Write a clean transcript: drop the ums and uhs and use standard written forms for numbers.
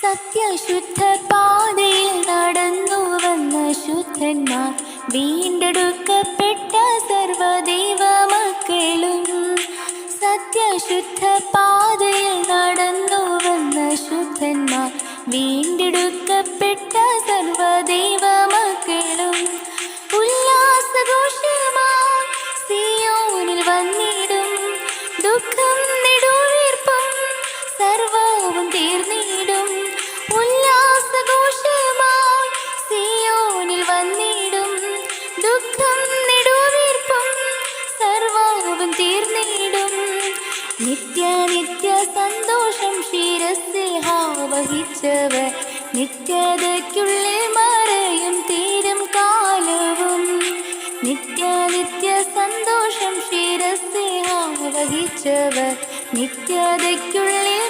സത്യശുദ്ധ പാതയിൽ നടന്നു വന്ന ശുദ്ധന്മാർ, വീണ്ടെടുക്കപ്പെട്ട സർവദൈവ മക്കളും. സത്യശുദ്ധ പാതയിൽ നടന്നു വന്ന ശുദ്ധന്മാർ, വീണ്ടെടുക്കപ്പെട്ട സർവദൈവ മക്കളും. ഉല്ലാസഘോഷമായി സിയോനിൽ വന്നിടും, ദുഃഖം നെടുവീർപ്പും സർവവും തീർന്നിടും. ഉല്ലാസഘോഷമായി സിയോനിൽ വന്നിടും, ദുഃഖം നെടുവീർപ്പും സർവവും തീർന്നിടും. നിത്യ സന്തോഷം ശിരസിൽ വഹിച്ചവർ, നിത്യതയ്ക്കുള്ളിൽ മറയും തീരും കാലവും. നിത്യ സന്തോഷം ശിരസിൽ വഹിച്ചവർ, നിത്യതയ്ക്കുള്ളിൽ